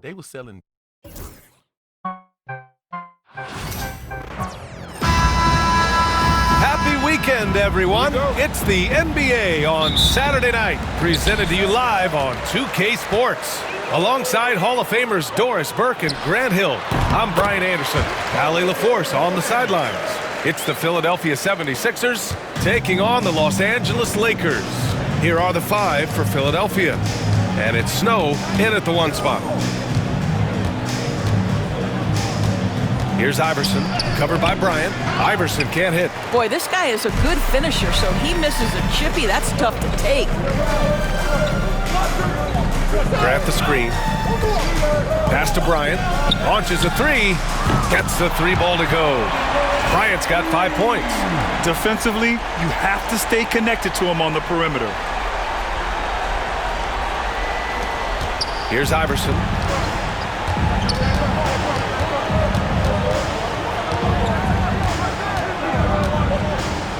They were selling. Happy weekend, everyone. It's the NBA on Saturday night, presented to you live on 2K Sports. Alongside Hall of Famers Doris Burke and Grant Hill, I'm Brian Anderson. Allie LaForce on the sidelines. It's the Philadelphia 76ers taking on the Los Angeles Lakers. Here are the five for Philadelphia. And it's Snow in at the one spot. Here's Iverson, covered by Bryant. Iverson can't hit. Boy, this guy is a good finisher, so he misses a chippy. That's tough to take. Grant the screen. Pass to Bryant. Launches a three. Gets the three ball to go. Bryant's got 5 points. Defensively, you have to stay connected to him on the perimeter. Here's Iverson.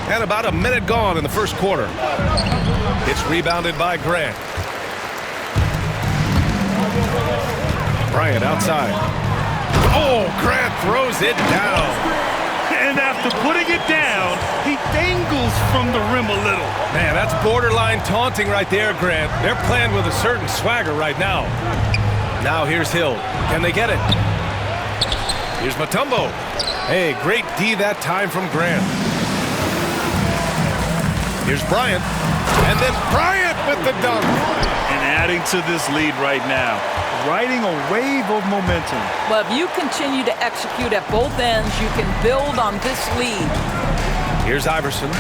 And about a minute gone in the first quarter. It's rebounded by Grant. Bryant outside. Oh, Grant throws it down. And after putting it down, he dangles from the rim a little. Man, that's borderline taunting right there, Grant. They're playing with a certain swagger right now. Now here's Hill. Can they get it? Here's Mutombo. Hey, great D that time from Grant. Here's Bryant. And then Bryant with the dunk. And adding to this lead right now, riding a wave of momentum. Well, if you continue to execute at both ends, you can build on this lead. Here's Iverson.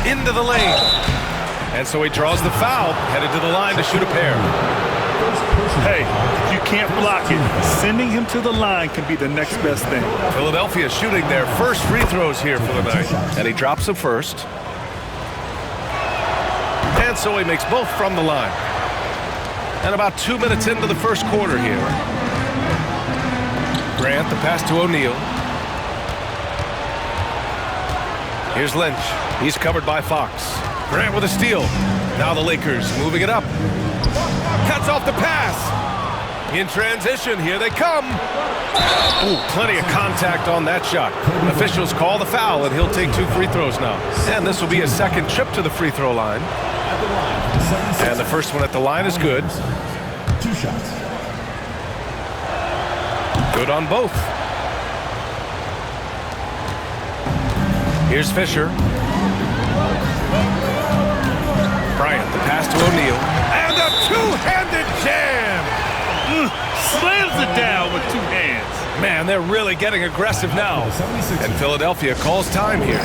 Into the lane. And so he draws the foul, headed to the line to shoot a pair. Hey, if you can't block it, sending him to the line can be the next best thing. Philadelphia shooting their first free throws here for the night. And he drops them first. And so he makes both from the line. And about 2 minutes into the first quarter here. Grant, the pass to O'Neal. Here's Lynch. He's covered by Fox. Grant with a steal. Now the Lakers moving it up. Cuts off the pass. In transition, here they come. Ooh, plenty of contact on that shot. Officials call the foul, and he'll take 2 free throws now. And this will be his second trip to the free throw line. And the first one at the line is good. 2 shots. Good on both. Here's Fisher. Bryant, the pass to O'Neal. And a two-handed jam! Slams it down with 2 hands. Man, they're really getting aggressive now. And Philadelphia calls time here.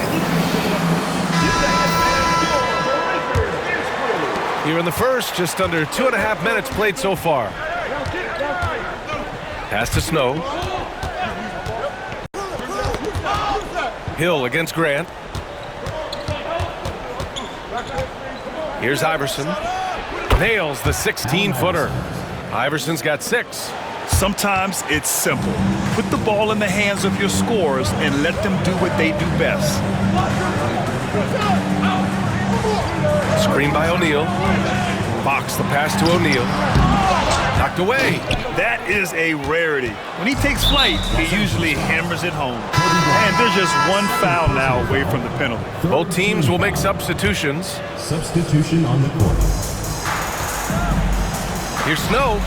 Here in the first, just under 2.5 minutes played so far. Pass to Snow. Hill against Grant. Here's Iverson. Nails the 16-footer. Iverson's got 6. Sometimes it's simple. Put the ball in the hands of your scorers and let them do what they do best. Screen by O'Neal. Fox the pass to O'Neal. Knocked away. That is a rarity. When he takes flight, he usually hammers it home. And there's just one foul now away from the penalty. Both teams will make substitutions. Substitution on the court. Here's Snow.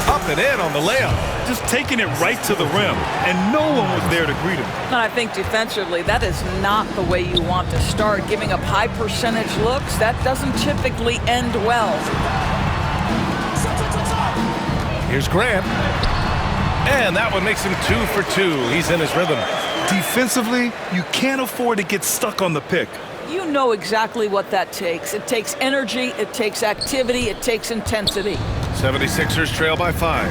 Up and in on the layup. Just taking it right to the rim, and no one was there to greet him. And I think defensively, that is not the way you want to start. Giving up high percentage looks, that doesn't typically end well. Here's Grant. And that one makes him 2 for 2. He's in his rhythm. Defensively, you can't afford to get stuck on the pick. You know exactly what that takes. It takes energy, it takes activity, it takes intensity. 76ers trail by 5.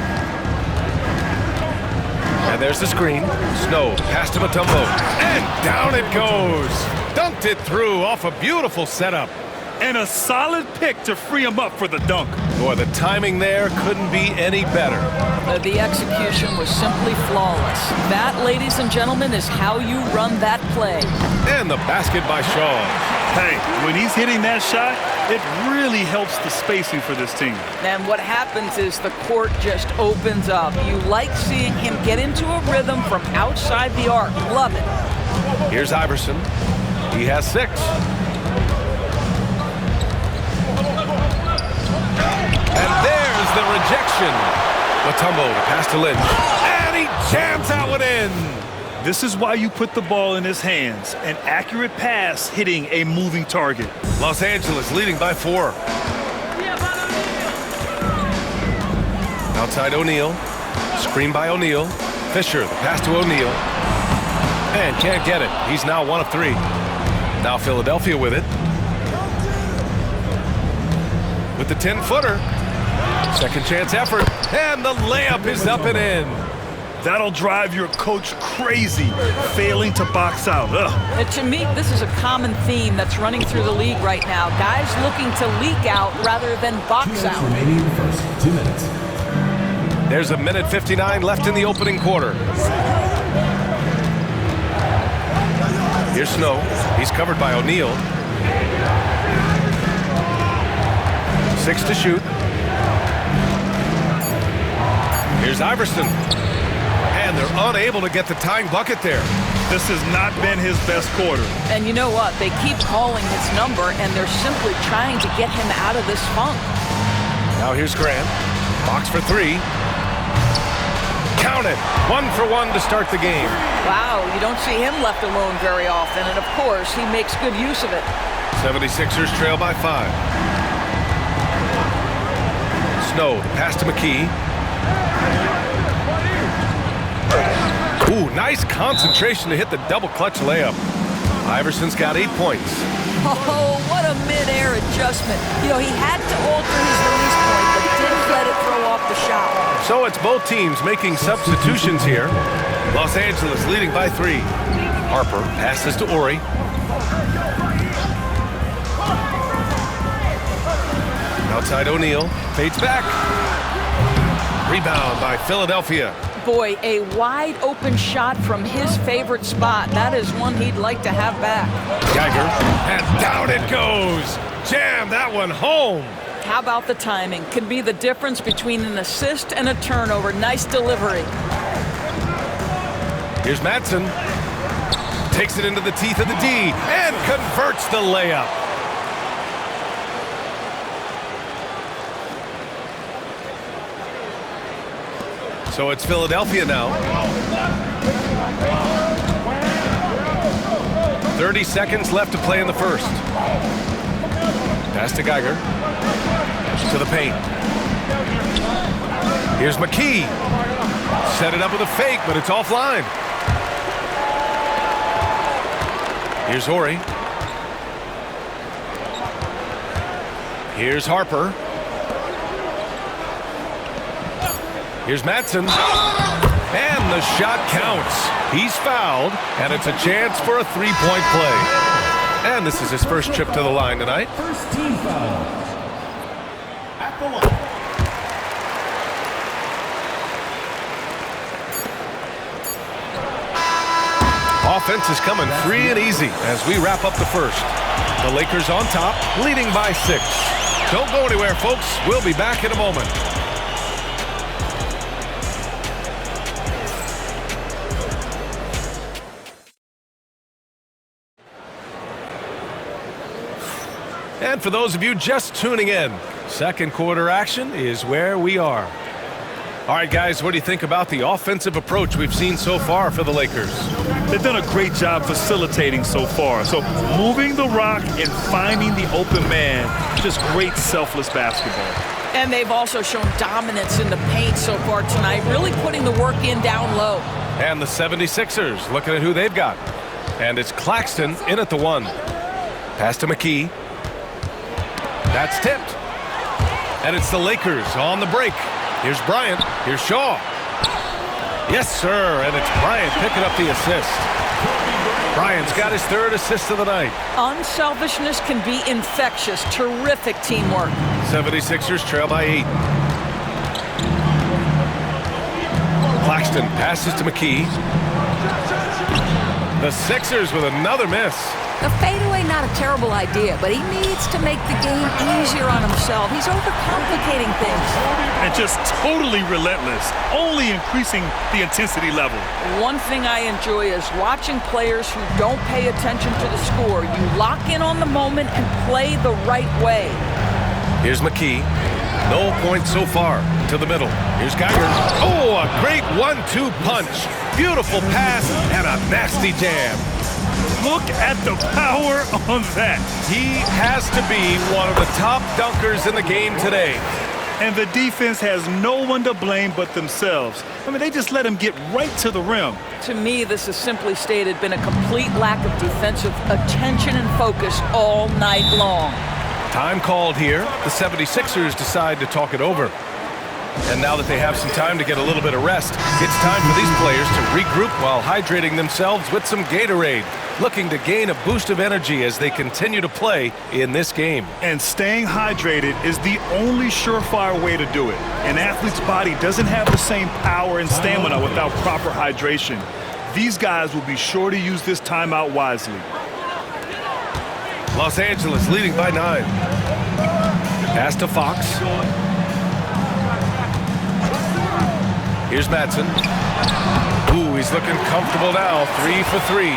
And there's the screen. Snow, pass to Mutombo. And down it goes. Dunked it through off a beautiful setup. And a solid pick to free him up for the dunk. Boy, the timing there couldn't be any better. The execution was simply flawless. That, ladies and gentlemen, is how you run that play. And the basket by Shaw. Hey, when he's hitting that shot, it really helps the spacing for this team. And what happens is the court just opens up. You like seeing him get into a rhythm from outside the arc. Love it. Here's Iverson. He has 6. And there's the rejection. Mutombo to pass to Lynch. And he jams that one in. This is why you put the ball in his hands. An accurate pass hitting a moving target. Los Angeles leading by 4. Outside O'Neal. Screen by O'Neal. Fisher, the pass to O'Neal. And can't get it. He's now 1 of 3. Now Philadelphia with it. With the 10-footer. Second chance effort. And the layup is up and in. That'll drive your coach crazy, failing to box out. And to me, this is a common theme that's running through the league right now. Guys looking to leak out rather than box out. Remaining in the first 2 minutes. There's a minute 59 left in the opening quarter. Here's Snow. He's covered by O'Neal. 6 to shoot. Here's Iverson. And they're unable to get the tying bucket there. This has not been his best quarter. And you know what? They keep calling his number, and they're simply trying to get him out of this funk. Now here's Grant. Box for 3. Count it. 1 for 1 to start the game. Wow, you don't see him left alone very often, and of course, he makes good use of it. 76ers trail by 5. Snow, pass to McKee. Ooh, nice concentration to hit the double clutch layup. Iverson's got 8 points. Oh, what a mid-air adjustment. You know, he had to alter his release point, but didn't let it throw off the shot. So it's both teams making substitutions here. Los Angeles leading by 3. Harper passes to Ori. Outside O'Neal, fades back. Rebound by Philadelphia. Boy, a wide open shot from his favorite spot. That is one he'd like to have back. Geiger, and down it goes. Jam that one home. How about the timing? Can be the difference between an assist and a turnover. Nice delivery. Here's Madsen. Takes it into the teeth of the D and converts the layup. So it's Philadelphia now. 30 seconds left to play in the first. Pass to Geiger. To the paint. Here's McKee. Set it up with a fake, but it's offline. Here's Ori. Here's Harper. Here's Madsen. And the shot counts. He's fouled, and it's a chance for a three-point play. And this is his first trip to the line tonight. First team foul. At the line. Offense is coming free and easy as we wrap up the first. The Lakers on top, leading by 6. Don't go anywhere, folks. We'll be back in a moment. And for those of you just tuning in, second quarter action is where we are. All right, guys, what do you think about the offensive approach we've seen so far for the Lakers? They've done a great job facilitating so far. So moving the rock and finding the open man, just great selfless basketball. And they've also shown dominance in the paint so far tonight, really putting the work in down low. And the 76ers, looking at who they've got. And it's Claxton in at the 1. Pass to McKee. That's tipped. And it's the Lakers on the break. Here's Bryant. Here's Shaw. Yes, sir. And it's Bryant picking up the assist. Bryant's got his third assist of the night. Unselfishness can be infectious. Terrific teamwork. 76ers trail by 8. Claxton passes to McKee. The Sixers with another miss. A fadeaway, not a terrible idea, but he needs to make the game easier on himself. He's overcomplicating things. And just totally relentless, only increasing the intensity level. One thing I enjoy is watching players who don't pay attention to the score. You lock in on the moment and play the right way. Here's McKee. No points so far. To the middle. Here's Geiger. Oh, a great 1-2 punch. Beautiful pass and a nasty jam. Look at the power on that. He has to be one of the top dunkers in the game today. And the defense has no one to blame but themselves. I mean, they just let him get right to the rim. To me, this has simply stated been a complete lack of defensive attention and focus all night long. Time called here. The 76ers decide to talk it over. And now that they have some time to get a little bit of rest, it's time for these players to regroup while hydrating themselves with some Gatorade, looking to gain a boost of energy as they continue to play in this game. And staying hydrated is the only surefire way to do it. An athlete's body doesn't have the same power and stamina without proper hydration. These guys will be sure to use this timeout wisely. Los Angeles leading by 9. Pass to Fox. Here's Madsen. Ooh, he's looking comfortable now. 3 for 3.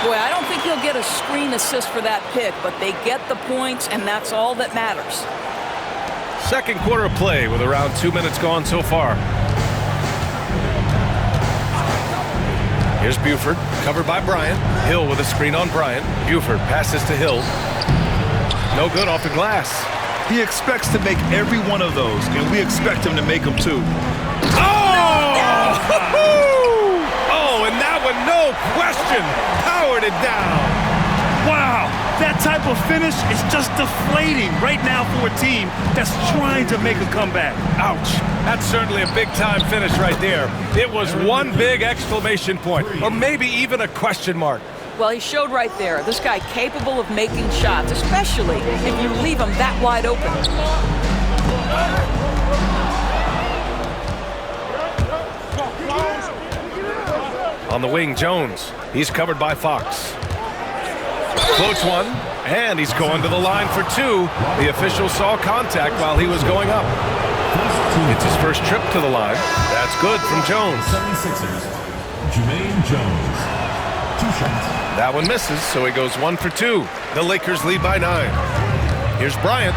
Boy, I don't think he'll get a screen assist for that pick, but they get the points, and that's all that matters. Second quarter of play with around 2 minutes gone so far. Here's Buford, covered by Bryant. Hill with a screen on Bryant. Buford passes to Hill. No good off the glass. He expects to make every one of those, and we expect him to make them too. Oh, and that one, no question, powered it down. Wow, that type of finish is just deflating right now for a team that's trying to make a comeback. Ouch, that's certainly a big-time finish right there. It was one big exclamation point, or maybe even a question mark. Well, he showed right there, this guy capable of making shots, especially if you leave him that wide open. On the wing, Jones. He's covered by Fox. Floats one, and he's going to the line for 2. The official saw contact while he was going up. It's his first trip to the line. That's good from Jones. 76ers, Jermaine Jones. 2 shots. That one misses, so he goes 1 for 2. The Lakers lead by 9. Here's Bryant.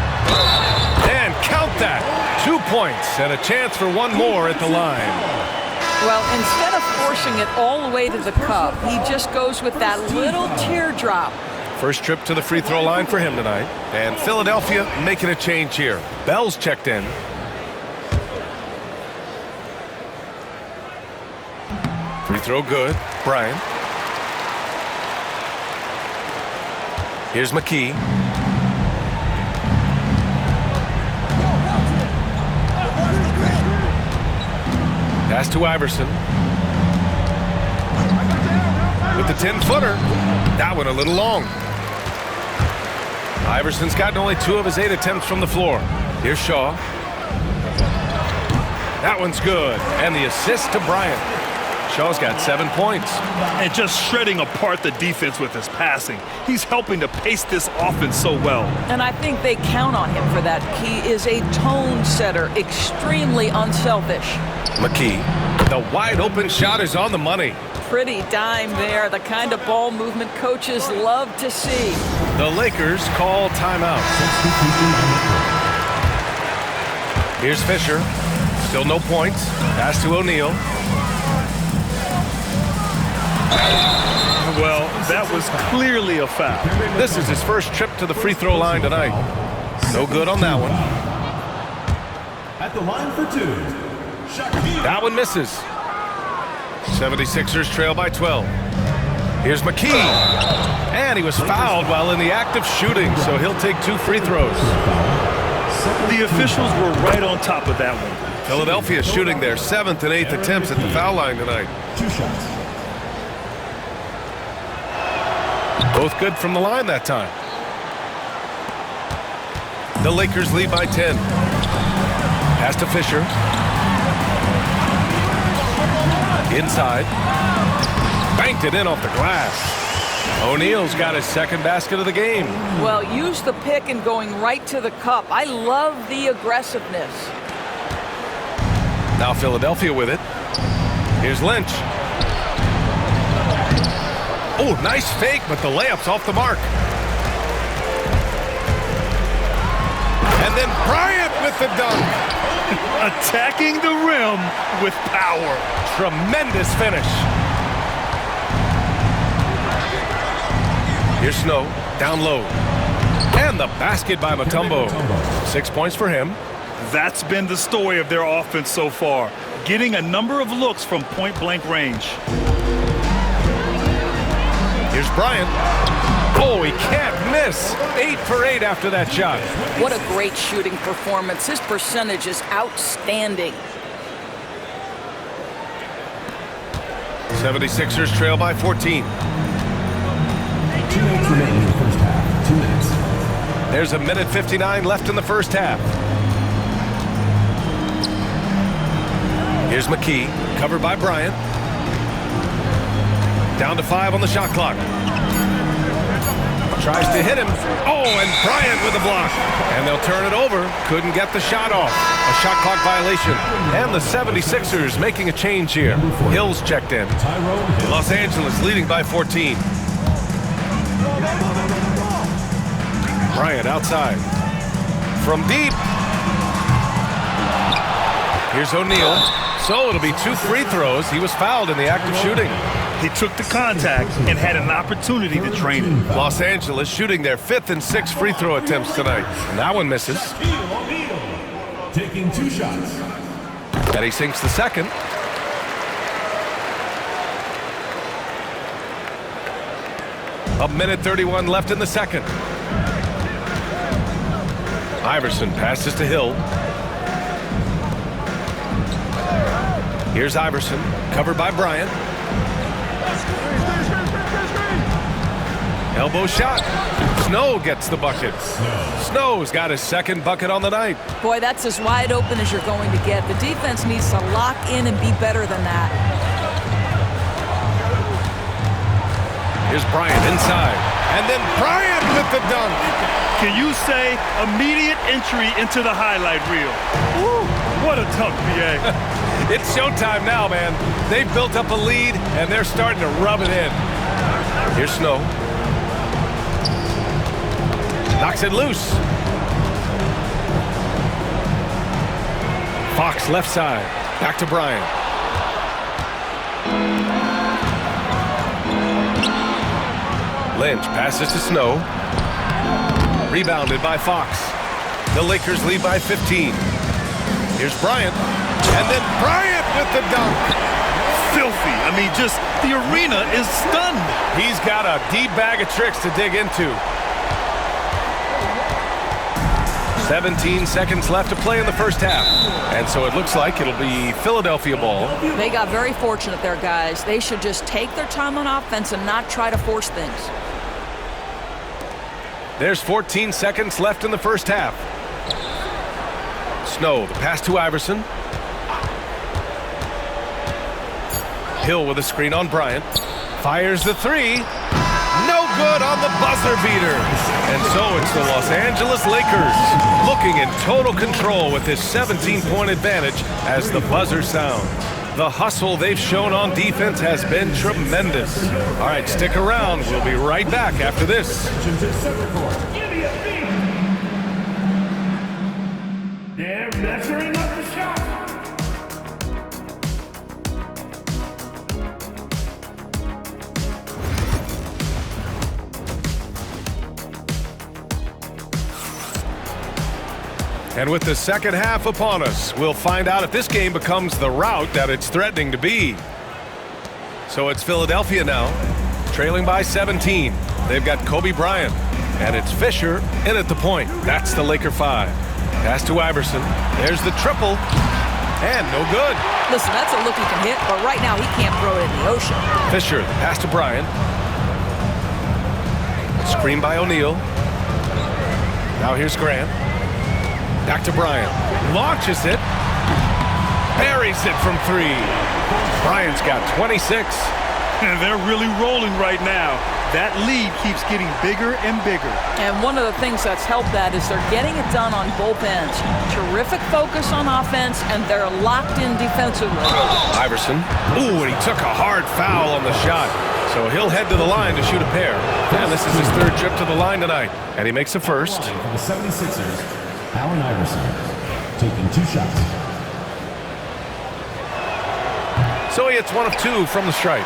And count that. 2 points and a chance for one more at the line. Well, instead of forcing it all the way to the cup, he just goes with that little teardrop. First trip to the free throw line for him tonight. And Philadelphia making a change here. Bell's checked in. Free throw good. Bryant. Here's McKee. Pass to Iverson. With the 10-footer. That one a little long. Iverson's gotten only 2 of his 8 attempts from the floor. Here's Shaw. That one's good. And the assist to Bryant. Shaw's got 7 points. And just shredding apart the defense with his passing. He's helping to pace this offense so well. And I think they count on him for that. He is a tone setter, extremely unselfish. McKee. The wide open shot is on the money. Pretty dime there, the kind of ball movement coaches love to see. The Lakers call timeout. Here's Fisher. Still no points. Pass to O'Neal. Well, that was clearly a foul. This is his first trip to the free throw line tonight. No good on that one. At the line for 2. That one misses. 76ers trail by 12. Here's McKee. And he was fouled while in the act of shooting, so he'll take 2 free throws. The officials were right on top of that one. Philadelphia shooting their 7th and 8th attempts at the foul line tonight. 2 shots. Both good from the line that time. The Lakers lead by 10. Pass to Fisher. Inside. Banked it in off the glass. O'Neal's got his second basket of the game. Well, use the pick and going right to the cup. I love the aggressiveness. Now Philadelphia with it. Here's Lynch. Oh, nice fake, but the layup's off the mark. And then Bryant with the dunk. Attacking the rim with power. Tremendous finish. Here's Snow, down low. And the basket by Mutombo. 6 points for him. That's been the story of their offense so far, getting a number of looks from point-blank range. Here's Bryant. Oh, he can't miss. 8 for 8 after that shot. What a great shooting performance. His percentage is outstanding. 76ers trail by 14. 2 minutes remaining in the first half. 2 minutes. There's a minute 59 left in the first half. Here's McKee, covered by Bryant. Down to 5 on the shot clock. Tries to hit him. Oh, and Bryant with a block. And they'll turn it over. Couldn't get the shot off. A shot clock violation. And the 76ers making a change here. Hill's checked in. Los Angeles leading by 14. Bryant outside. From deep. Here's O'Neal. So it'll be 2 free throws. He was fouled in the act of shooting. He took the contact and had an opportunity to drain it. Los Angeles shooting their 5th and 6th free throw attempts tonight. And that one misses. Taking 2 shots. And he sinks the second. A minute 31 left in the second. Iverson passes to Hill. Here's Iverson, covered by Bryant. Elbow shot. Snow gets the bucket. Snow's got his second bucket on the night. Boy, that's as wide open as you're going to get. The defense needs to lock in and be better than that. Here's Bryant inside. And then Bryant with the dunk. Can you say immediate entry into the highlight reel? Woo, what a tough PA. It's showtime now, man. They've built up a lead, and they're starting to rub it in. Here's Snow. Knocks it loose. Fox left side. Back to Bryant. Lynch passes to Snow. Rebounded by Fox. The Lakers lead by 15. Here's Bryant. And then Bryant with the dunk. Filthy. I mean, just the arena is stunned. He's got a deep bag of tricks to dig into. 17 seconds left to play in the first half. And so it looks like it'll be Philadelphia ball. They got very fortunate there, guys. They should just take their time on offense and not try to force things. There's 14 seconds left in the first half. Snow, the pass to Iverson. Hill with a screen on Bryant. Fires the 3. No good on the buzzer beater. And so it's the Los Angeles Lakers looking in total control with this 17-point advantage as the buzzer sounds. The hustle they've shown on defense has been tremendous. All right, stick around. We'll be right back after this. They're measuring up the shot. And with the second half upon us, we'll find out if this game becomes the rout that it's threatening to be. So it's Philadelphia now, trailing by 17. They've got Kobe Bryant, and it's Fisher in at the point. That's the Laker 5. Pass to Iverson. There's the triple, and no good. Listen, that's a look he can hit, but right now he can't throw it in the ocean. Fisher, pass to Bryant. Screen by O'Neal. Now here's Grant. Back to Bryant. Launches it. Buries it from 3. Bryant's got 26. And they're really rolling right now. That lead keeps getting bigger and bigger. And one of the things that's helped that is they're getting it done on both ends. Terrific focus on offense, and they're locked in defensively. Iverson. Ooh, and he took a hard foul on the shot. So he'll head to the line to shoot a pair. And this is his 3rd trip to the line tonight. And he makes the first. For the 76ers, Allen Iverson, taking 2 shots. So he hits 1 of 2 from the stripe.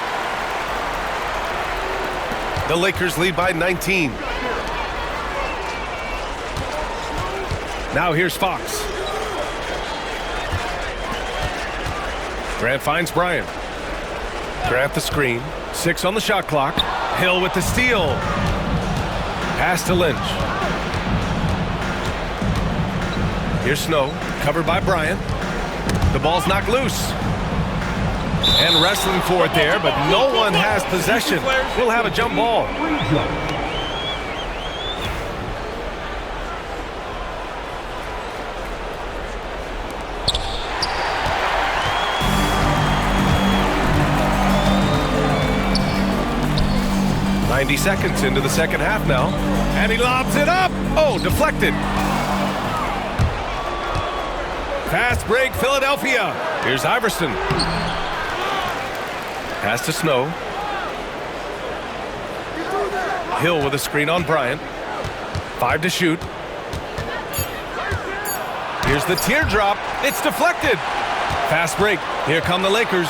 The Lakers lead by 19. Now here's Fox. Grant finds Bryant. Grant the screen. 6 on the shot clock. Hill with the steal. Pass to Lynch. Here's Snow, covered by Bryant. The ball's knocked loose. And wrestling for it there, but no one has possession. We'll have a jump ball. "90 seconds into the second half now, and he lobs it up. Oh, deflected. Fast break, Philadelphia. Here's Iverson. Pass to Snow. Hill with a screen on Bryant. 5 to shoot. Here's the teardrop. It's deflected. Fast break. Here come the Lakers.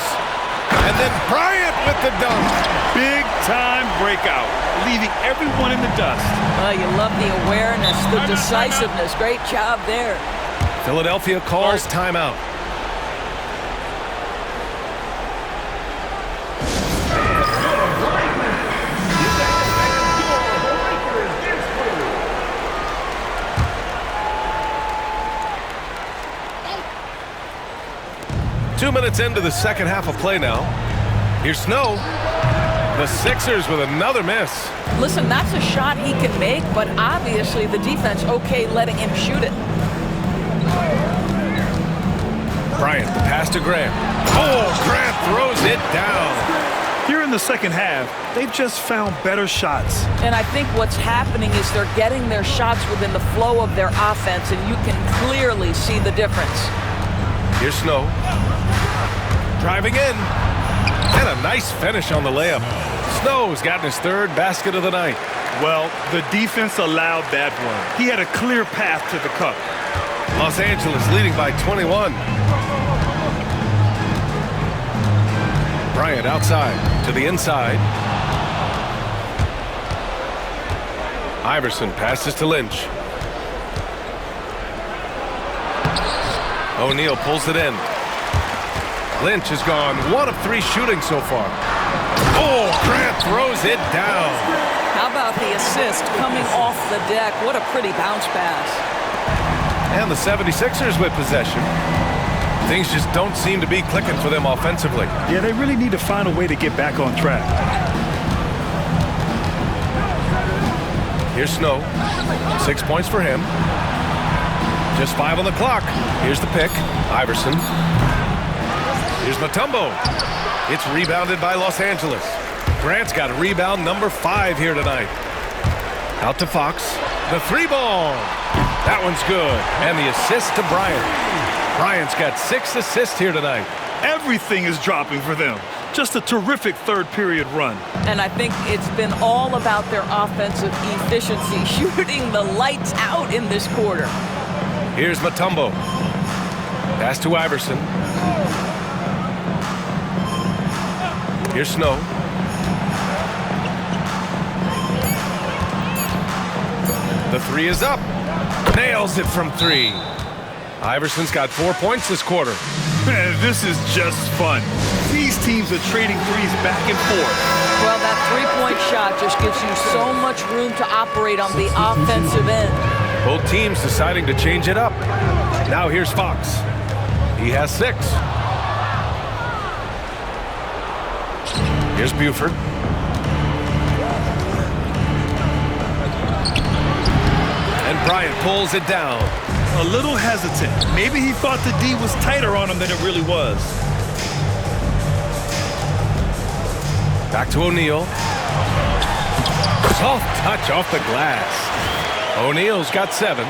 And then Bryant with the dunk. Big time breakout, leaving everyone in the dust. Well, you love the awareness, the decisiveness. Great job there. Philadelphia calls timeout. Two minutes into the second half of play now. Here's Snow. The Sixers with another miss. Listen, that's a shot he can make, but obviously the defense okay letting him shoot it. Bryant, the pass to Grant. Oh, Grant throws it down. Here in the second half, they've just found better shots. And I think what's happening is they're getting their shots within the flow of their offense, and you can clearly see the difference. Here's Snow. Driving in. And a nice finish on the layup. Snow's gotten his 3rd basket of the night. Well, the defense allowed that one. He had a clear path to the cup. Los Angeles leading by 21. Bryant outside to the inside. Iverson passes to Lynch. O'Neal pulls it in. Lynch has gone 1 of 3 shooting so far. Oh, Grant throws it down. How about the assist coming off the deck? What a pretty bounce pass. And the 76ers with possession. Things just don't seem to be clicking for them offensively. Yeah, they really need to find a way to get back on track. Here's Snow. 6 points for him. Just 5 on the clock. Here's the pick. Iverson. Here's Mutombo. It's rebounded by Los Angeles. Grant's got a rebound number 5 here tonight. Out to Fox. The 3-ball. That one's good. And the assist to Bryant. Bryant's got 6 assists here tonight. Everything is dropping for them. Just a terrific 3rd period run. And I think it's been all about their offensive efficiency, shooting the lights out in this quarter. Here's Mutombo. Pass to Iverson. Here's Snow. The 3 is up. Nails it from 3. Iverson's got 4 points this quarter. Man, this is just fun. These teams are trading threes back and forth. Well, that 3-point shot just gives you so much room to operate on the offensive end. Both teams deciding to change it up. Now here's Fox. He has 6. Here's Buford. Bryant pulls it down. A little hesitant. Maybe he thought the D was tighter on him than it really was. Back to O'Neal. Soft touch off the glass. O'Neal's got 7.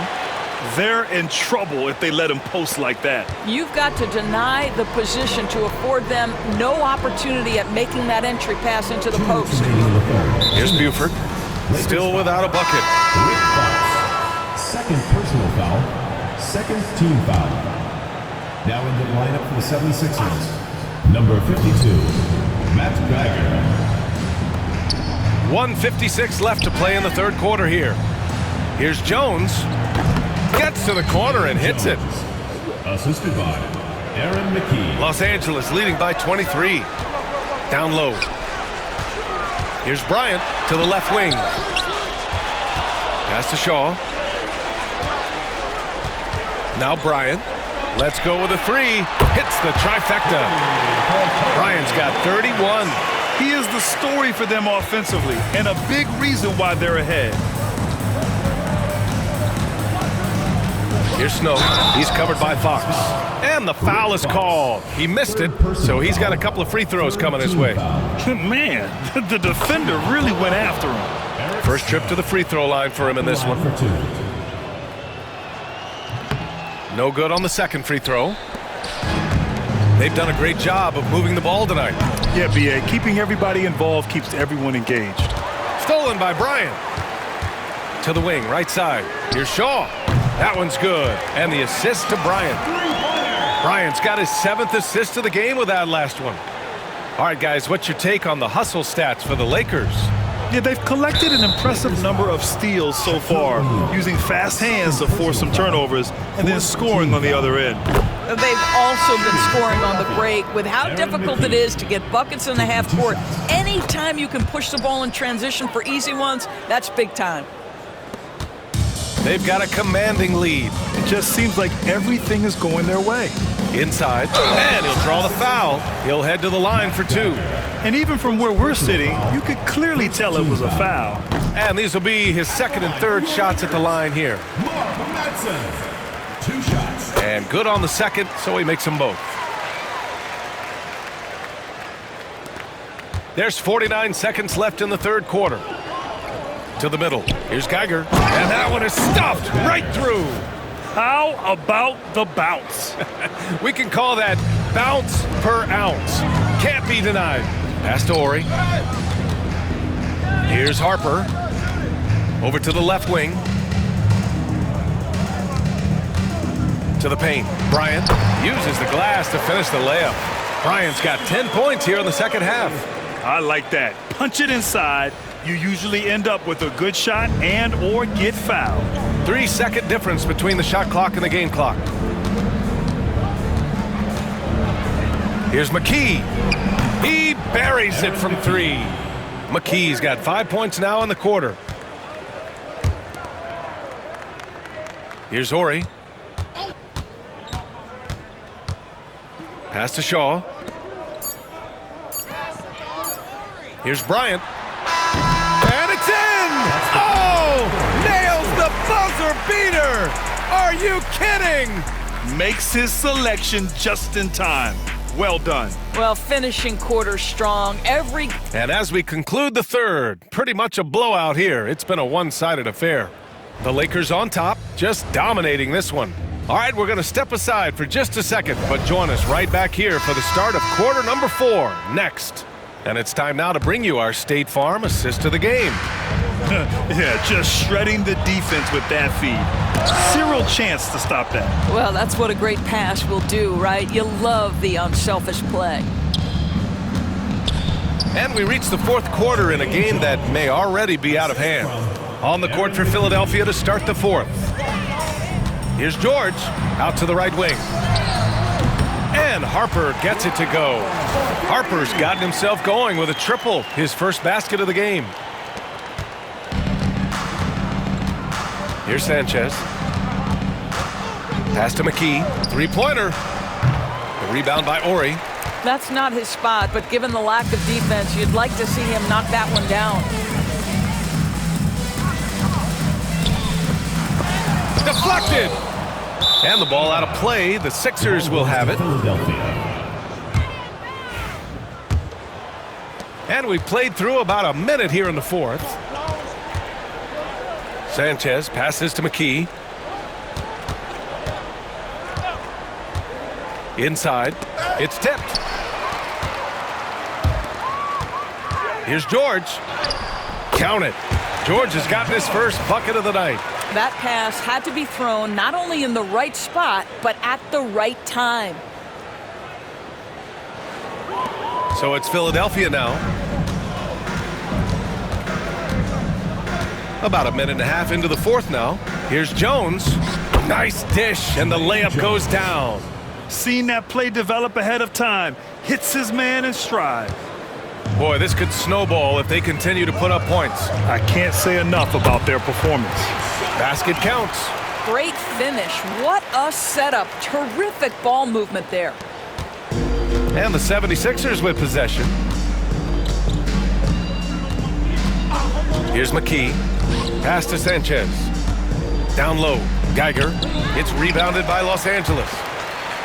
They're in trouble if they let him post like that. You've got to deny the position to afford them no opportunity at making that entry pass into the post. Here's Buford. Still without a bucket. Second personal foul. Second team foul. Now in the lineup for the 76ers. Number 52, Matt Geiger. 1:56 left to play in the third quarter here. Here's Jones. Gets to the corner and hits it. Assisted by Aaron McKee. Los Angeles leading by 23. Down low. Here's Bryant to the left wing. Pass to Shaw. Now Bryant. Let's go with a 3. Hits the trifecta. Bryant's got 31. He is the story for them offensively and a big reason why they're ahead. Here's Snow. He's covered by Fox. And the foul is called. He missed it, so he's got a couple of free throws coming his way. Man, the defender really went after him. First trip to the free throw line for him in this one. No good on the second free throw. They've done a great job of moving the ball tonight. Yeah, B.A., keeping everybody involved keeps everyone engaged. Stolen by Bryant. To the wing, right side. Here's Shaw. That one's good. And the assist to Bryant. Bryant's got his 7th assist of the game with that last one. All right, guys, what's your take on the hustle stats for the Lakers? Yeah, they've collected an impressive number of steals so far, using fast hands to force some turnovers and then scoring on the other end. They've also been scoring on the break. With how difficult it is to get buckets in the half court, anytime you can push the ball in transition for easy ones, that's big time. They've got a commanding lead. It just seems like everything is going their way. Inside, and he'll draw the foul. He'll head to the line for 2. And even from where we're sitting, you could clearly tell it was a foul. And these will be his second and third shots at the line here. 2 shots. And good on the second, so he makes them both. There's 49 seconds left in the third quarter. To the middle. Here's Geiger. And that one is stuffed right through. How about the bounce? We can call that bounce per ounce. Can't be denied. Pass to Ori. Here's Harper. Over to the left wing. To the paint. Bryant uses the glass to finish the layup. Bryant's got 10 points here in the second half. I like that. Punch it inside. You usually end up with a good shot and or get fouled. 3-second difference between the shot clock and the game clock. Here's McKee. He buries it from 3. McKee's got 5 points now in the quarter. Here's Ori. Pass to Shaw. Here's Bryant. And it's in! Oh! Nails the buzzer beater! Are you kidding? Makes his selection just in time. Well done. Well, finishing quarter strong. And as we conclude the third, pretty much a blowout here. It's been a one-sided affair. The Lakers on top, just dominating this one. All right, we're going to step aside for just a second, but join us right back here for the start of quarter number 4 next. And it's time now to bring you our State Farm assist of the game. Yeah, just shredding the defense with that feed. Zero chance to stop that. Well, that's what a great pass will do, right? You love the unselfish play. And we reach the fourth quarter in a game that may already be out of hand. On the court for Philadelphia to start the fourth. Here's George out to the right wing. And Harper gets it to go. Harper's gotten himself going with a triple, his first basket of the game. Here's Sanchez. Pass to McKee. Three-pointer. The rebound by Ori. That's not his spot, but given the lack of defense, you'd like to see him knock that one down. Deflected. And the ball out of play. The Sixers will have it. Philadelphia. And we played through about a minute here in the fourth. Sanchez passes to McKee. Inside. It's tipped. Here's George. Count it. George has gotten his first bucket of the night. That pass had to be thrown not only in the right spot, but at the right time. So it's Philadelphia now. About a minute and a half into the fourth now. Here's Jones. Nice dish, and the layup goes down. Seen that play develop ahead of time. Hits his man in stride. Boy, this could snowball if they continue to put up points. I can't say enough about their performance. Basket counts. Great finish. What a setup. Terrific ball movement there. And the 76ers with possession. Here's McKee. Pass to Sanchez. Down low. Geiger. It's rebounded by Los Angeles.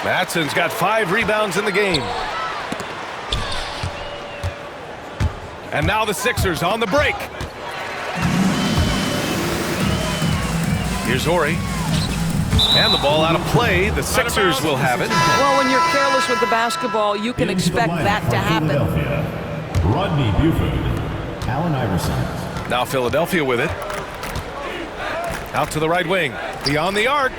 Matson's got 5 rebounds in the game. And now the Sixers on the break. Here's Horry. And the ball out of play. The Sixers will have it. Well, when you're careless with the basketball, you can expect that to happen. Rodney Buford. Allen Iverson. Now Philadelphia with it. Out to the right wing. Beyond the arc.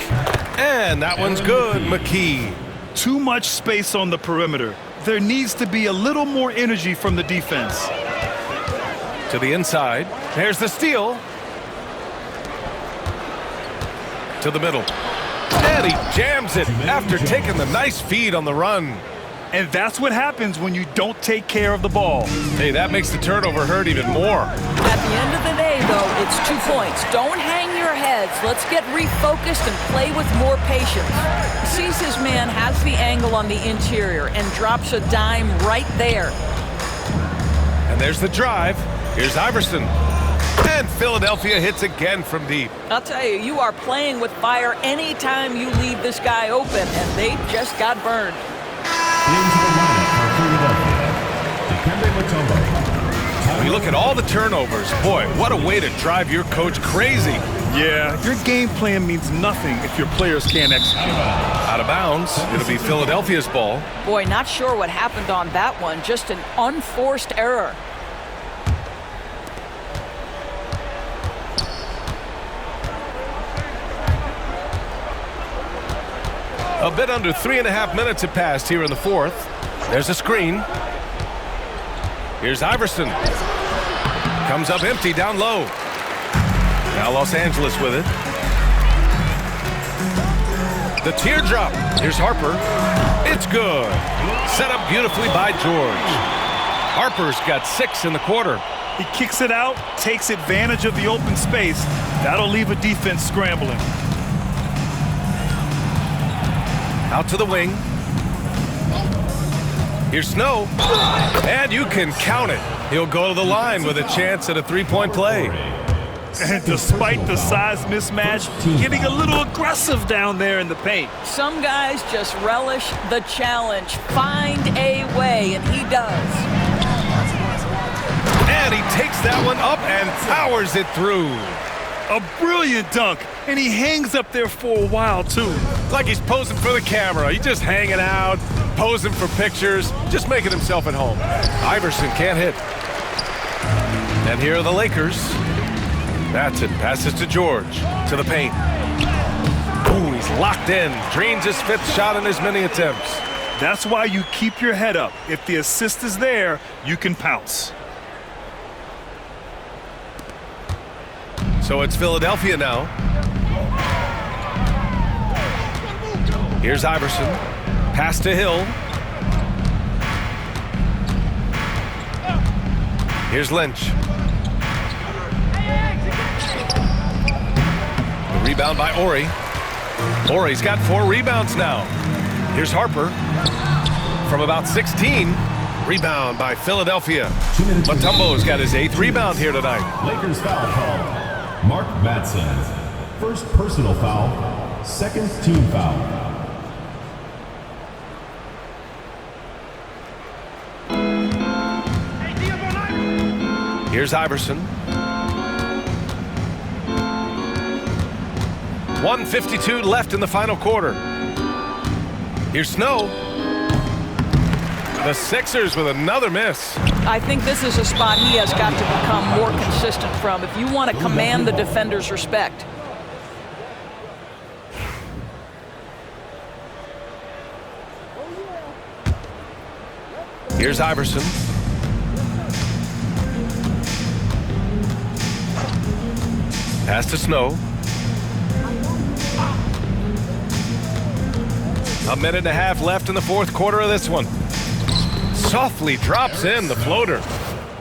And that one's good. McKee. Too much space on the perimeter. There needs to be a little more energy from the defense. To the inside. There's the steal. To the middle. And he jams it after taking the nice feed on the run. And that's what happens when you don't take care of the ball. Hey, that makes the turnover hurt even more. At the end of the day, though, it's 2 points. Don't hang your heads. Let's get refocused and play with more patience. Sees his man has the angle on the interior and drops a dime right there. And there's the drive. Here's Iverson. And Philadelphia hits again from deep. I'll tell you, you are playing with fire anytime you leave this guy open, and they just got burned. Into the lineup for Philadelphia. Dikembe Mutombo. When you look at all the turnovers, boy, what a way to drive your coach crazy. Yeah, your game plan means nothing if your players can't execute. Out of bounds. It'll be Philadelphia's ball. Boy, not sure what happened on that one. Just an unforced error. A bit under 3.5 minutes have passed here in the fourth. There's a screen. Here's Iverson. Comes up empty down low. Now Los Angeles with it. The teardrop. Here's Harper. It's good. Set up beautifully by George. Harper's got 6 in the quarter. He kicks it out, takes advantage of the open space. That'll leave a defense scrambling. Out to the wing. Here's Snow. And you can count it. He'll go to the line with a chance at a 3-point play. And despite the size mismatch, getting a little aggressive down there in the paint. Some guys just relish the challenge. Find a way, and he does. And he takes that one up and powers it through. A brilliant dunk, and he hangs up there for a while, too. Like he's posing for the camera. He's just hanging out, posing for pictures, just making himself at home. Iverson can't hit. And here are the Lakers. Matson passes to George, to the paint. Ooh, he's locked in. Drains his 5th shot in as many attempts. That's why you keep your head up. If the assist is there, you can pounce. So it's Philadelphia now. Here's Iverson. Pass to Hill. Here's Lynch. The rebound by Horry. Horry's got 4 rebounds now. Here's Harper. From about 16. Rebound by Philadelphia. Mutombo's got his 8th rebound here tonight. Lakers foul call. Mark Batson. First personal foul, second team foul. Here's Iverson. 1:52 left in the final quarter. Here's Snow. The Sixers with another miss. I think this is a spot he has got to become more consistent from if you want to command the defender's respect. Here's Iverson. Pass to Snow. A minute and a half left in the fourth quarter of this one. Softly drops in the floater.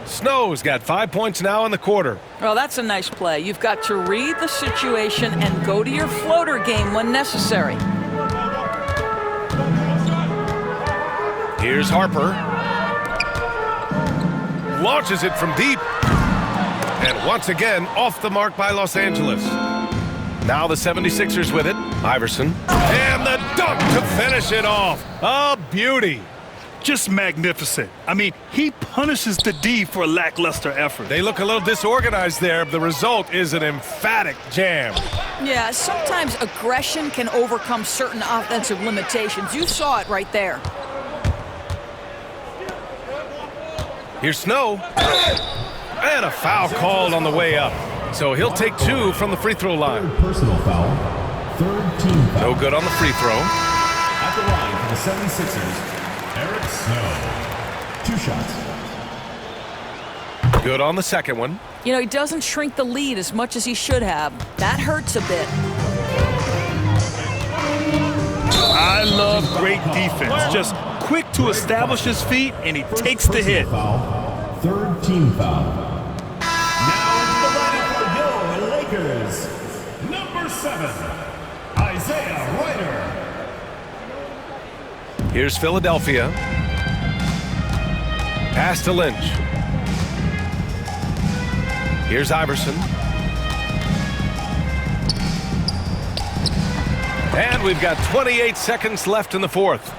Snow's got 5 points now in the quarter. Well, that's a nice play. You've got to read the situation and go to your floater game when necessary. Here's Harper. Launches it from deep. And once again, off the mark by Los Angeles. Now the 76ers with it. Iverson. And the dunk to finish it off. A beauty. Just magnificent. I mean, he punishes the D for a lackluster effort. They look a little disorganized there. The result is an emphatic jam. Yeah, sometimes aggression can overcome certain offensive limitations. You saw it right there. Here's Snow. And a foul called on the way up. So he'll take 2 from the free throw line. Third personal foul, third team foul. No good on the free throw. At the line for the 76ers, Eric Snow. 2 shots. Good on the second one. You know, he doesn't shrink the lead as much as he should have. That hurts a bit. I love great defense. Just quick to establish his feet, and he takes the hit. Foul, third team foul. Now into the lineup for your Lakers. Number 7, Isaiah Ryder. Here's Philadelphia. Pass to Lynch. Here's Iverson. And we've got 28 seconds left in the fourth.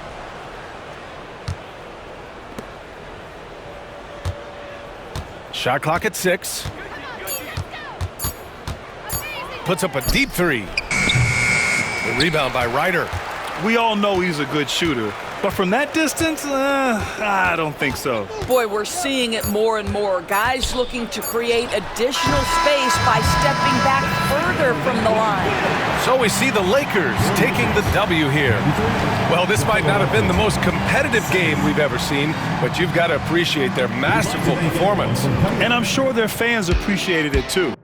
Shot clock at 6. Puts up a deep 3. The rebound by Ryder. We all know he's a good shooter, but from that distance, I don't think so. Boy, we're seeing it more and more. Guys looking to create additional space by stepping back further from the line. So we see the Lakers taking the W here. Well, this might not have been the most competitive game we've ever seen, but you've got to appreciate their masterful performance. And I'm sure their fans appreciated it too.